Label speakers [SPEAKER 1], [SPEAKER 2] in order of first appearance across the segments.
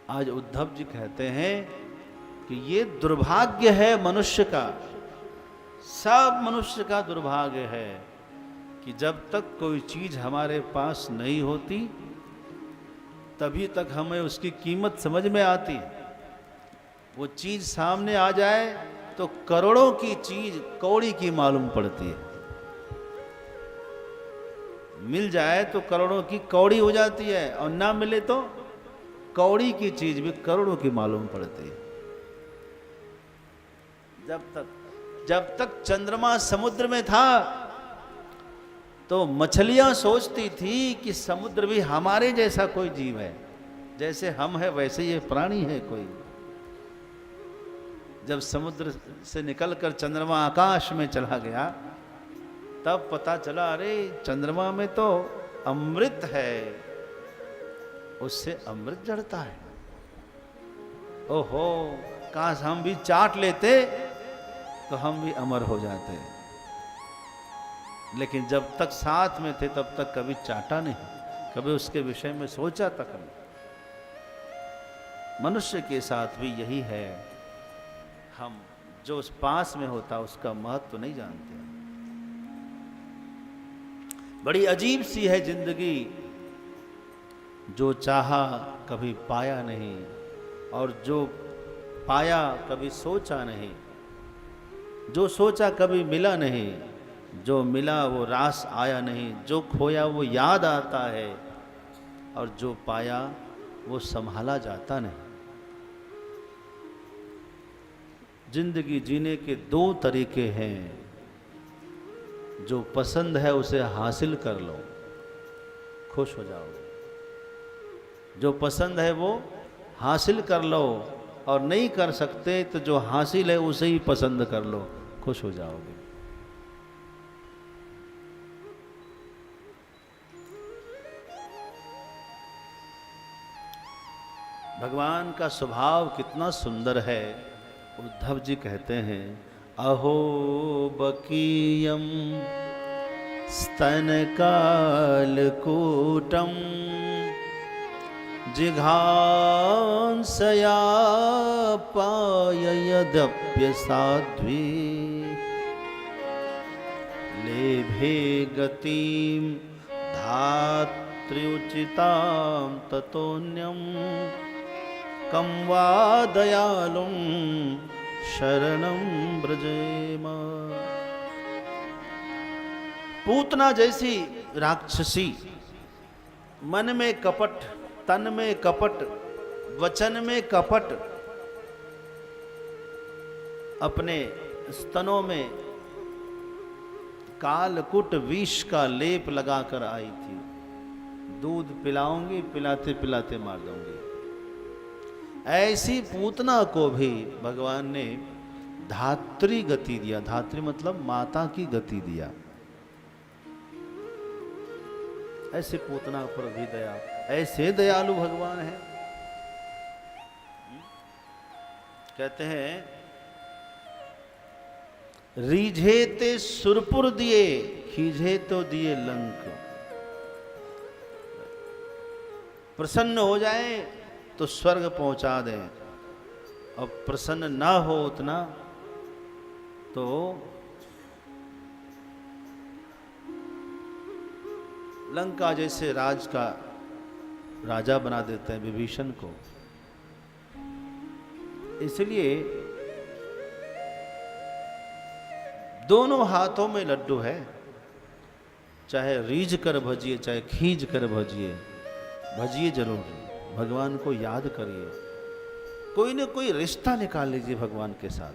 [SPEAKER 1] आज उद्धव जी कहते हैं कि ये दुर्भाग्य है मनुष्य का, सब मनुष्य का दुर्भाग्य है कि जब तक कोई चीज हमारे पास नहीं होती तभी तक हमें उसकी कीमत समझ में आती है। वो चीज सामने आ जाए तो करोड़ों की चीज कौड़ी की मालूम पड़ती है। मिल जाए तो करोड़ों की कौड़ी हो जाती है और ना मिले तो कौड़ी की चीज भी करोड़ों की मालूम पड़ती है। जब तक चंद्रमा समुद्र में था तो मछलियां सोचती थी कि समुद्र भी हमारे जैसा कोई जीव है, जैसे हम है वैसे ये प्राणी है कोई। जब समुद्र से निकलकर चंद्रमा आकाश में चला गया तब पता चला अरे चंद्रमा में तो अमृत है, उससे अमृत जड़ता है। ओहो, काश हम भी चाट लेते तो हम भी अमर हो जाते। लेकिन जब तक साथ में थे तब तक कभी चाटा नहीं, कभी उसके विषय में सोचा तक नहीं। मनुष्य के साथ भी यही है, हम जो उस पास में होता उसका महत्व नहीं जानते। बड़ी अजीब सी है जिंदगी, जो चाहा कभी पाया नहीं और जो पाया कभी सोचा नहीं, जो सोचा कभी मिला नहीं, जो मिला वो रास आया नहीं, जो खोया वो याद आता है और जो पाया वो संभाला जाता नहीं। जिंदगी जीने के दो तरीके हैं, जो पसंद है उसे हासिल कर लो, खुश हो जाओगे। जो पसंद है वो हासिल कर लो और नहीं कर सकते तो जो हासिल है उसे ही पसंद कर लो, खुश हो जाओगे। भगवान का स्वभाव कितना सुंदर है। उद्धव जी कहते हैं, अहो बकीयम स्तनकालकूटम जिघांसया पाय यद्यप्य साध्वी लेभे गतिम धात्र्युचितां ततोन्यम कम वा दयालुं शरणं ब्रजेम। पूतना जैसी राक्षसी, मन में कपट, तन में कपट, वचन में कपट, अपने स्तनों में कालकुट विष का लेप लगाकर आई थी। दूध पिलाऊंगी, पिलाते पिलाते मार दूंगी। ऐसी पूतना को भी भगवान ने धात्री गति दिया। धात्री मतलब माता की गति दिया। ऐसे पूतना पर भी दया, ऐसे दयालु भगवान है। कहते हैं, रीझे ते सुरपुर दिए, खीझे तो दिए लंक। प्रसन्न हो जाए तो स्वर्ग पहुंचा दें और प्रसन्न ना हो उतना तो लंका जैसे राज का राजा बना देते हैं विभीषण को। इसलिए दोनों हाथों में लड्डू है, चाहे रीझ कर भजिए चाहे खींच कर भजिए, भजिए जरूर, भगवान को याद करिए। कोई ना कोई रिश्ता निकाल लीजिए भगवान के साथ,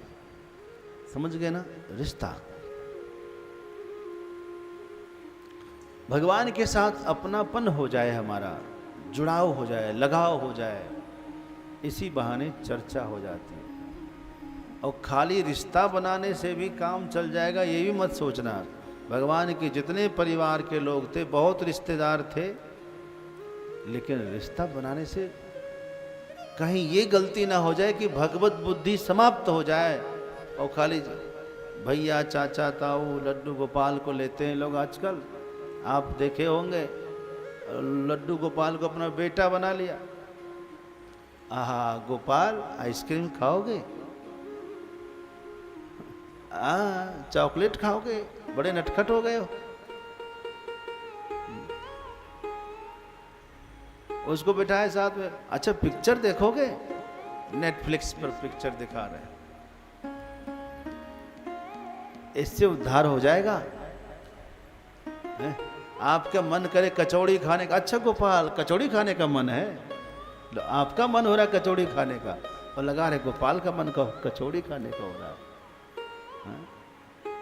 [SPEAKER 1] समझ गए ना? रिश्ता भगवान के साथ अपनापन हो जाए, हमारा जुड़ाव हो जाए, लगाव हो जाए, इसी बहाने चर्चा हो जाती है। और खाली रिश्ता बनाने से भी काम चल जाएगा ये भी मत सोचना। भगवान के जितने परिवार के लोग थे, बहुत रिश्तेदार थे, लेकिन रिश्ता बनाने से कहीं ये गलती ना हो जाए कि भगवत बुद्धि समाप्त हो जाए और खाली भैया चाचा ताऊ लड्डू गोपाल को लेते हैं लोग आजकल। आप देखे होंगे, लड्डू गोपाल को अपना बेटा बना लिया। आहा गोपाल आइसक्रीम खाओगे, चॉकलेट खाओगे, बड़े नटखट हो गए हो। उसको बिठाए साथ में, अच्छा पिक्चर देखोगे, नेटफ्लिक्स पर पिक्चर दिखा रहे हैं, इससे उद्धार हो जाएगा। आपका मन करे कचौड़ी खाने का, अच्छा गोपाल कचौड़ी खाने का मन है, आपका मन हो रहा है कचौड़ी खाने का, और लगा रहे गोपाल का मन कचौड़ी खाने का हो रहा है।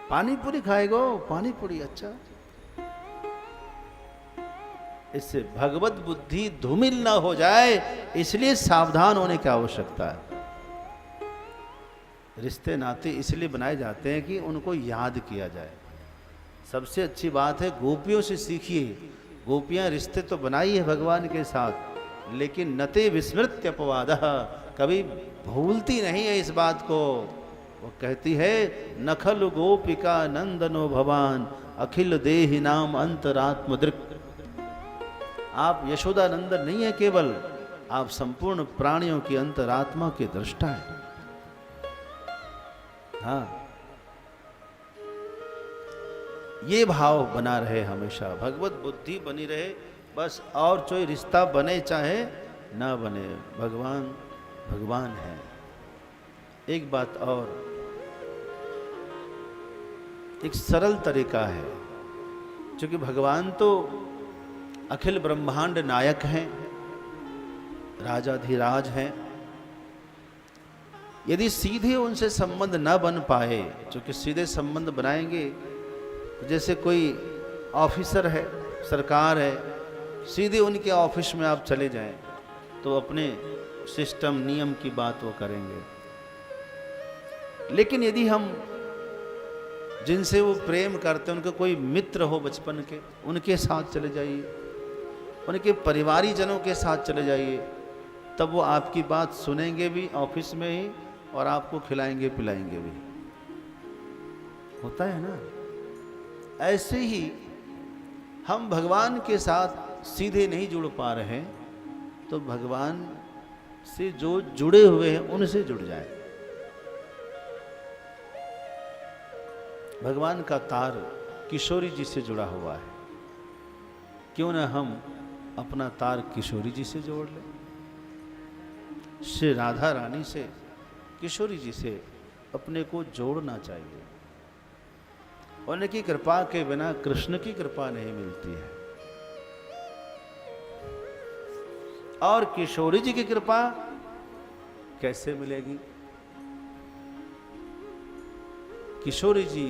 [SPEAKER 1] पानी पूरी खाएगो, पानी पूरी, अच्छा। इससे भगवत बुद्धि धूमिल ना हो जाए, इसलिए सावधान होने की आवश्यकता है। रिश्ते नाते इसलिए बनाए जाते हैं कि उनको याद किया जाए। सबसे अच्छी बात है गोपियों से सीखिए। गोपियां रिश्ते तो बनाई है भगवान के साथ, लेकिन नते विस्मृत्य अपवादः, कभी भूलती नहीं है इस बात को। वो कहती है नखल गोपिका नंदनो भवान अखिल देहि नाम अंतरात्मदृक्। आप यशोदा नंदन नहीं है केवल, आप संपूर्ण प्राणियों की अंतरात्मा के दृष्टा है। हाँ, ये भाव बना रहे हमेशा, भगवत बुद्धि बनी रहे बस। और कोई रिश्ता बने चाहे ना बने, भगवान भगवान है। एक बात और, एक सरल तरीका है, क्योंकि भगवान तो अखिल ब्रह्मांड नायक हैं, राजाधिराज हैं। यदि सीधे उनसे संबंध न बन पाए, क्योंकि सीधे संबंध बनाएंगे, जैसे कोई ऑफिसर है, सरकार है, सीधे उनके ऑफिस में आप चले जाएं तो अपने सिस्टम नियम की बात वो करेंगे। लेकिन यदि हम जिनसे वो प्रेम करते हैं, उनके कोई मित्र हो बचपन के, उनके साथ चले जाइए, उनके परिवारी जनों के साथ चले जाइए, तब वो आपकी बात सुनेंगे भी ऑफिस में ही, और आपको खिलाएंगे पिलाएंगे भी। होता है ना। ऐसे ही हम भगवान के साथ सीधे नहीं जुड़ पा रहे हैं, तो भगवान से जो जुड़े हुए हैं उनसे जुड़ जाए। भगवान का तार किशोरी जी से जुड़ा हुआ है, क्यों ना हम अपना तार किशोरी जी से जोड़ लें। श्री राधा रानी से, किशोरी जी से अपने को जोड़ना चाहिए। उनकी कृपा के बिना कृष्ण की कृपा नहीं मिलती है, और किशोरी जी की कृपा कैसे मिलेगी? किशोरी जी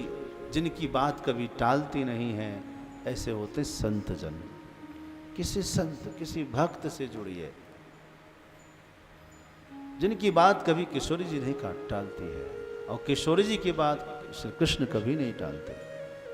[SPEAKER 1] जिनकी बात कभी टालती नहीं है, ऐसे होते संत जन। किसी संत, किसी भक्त से जुड़िए, जिनकी बात कभी किशोरी जी नहीं टालती है, और किशोरी जी की बात श्री कृष्ण कभी नहीं टालते।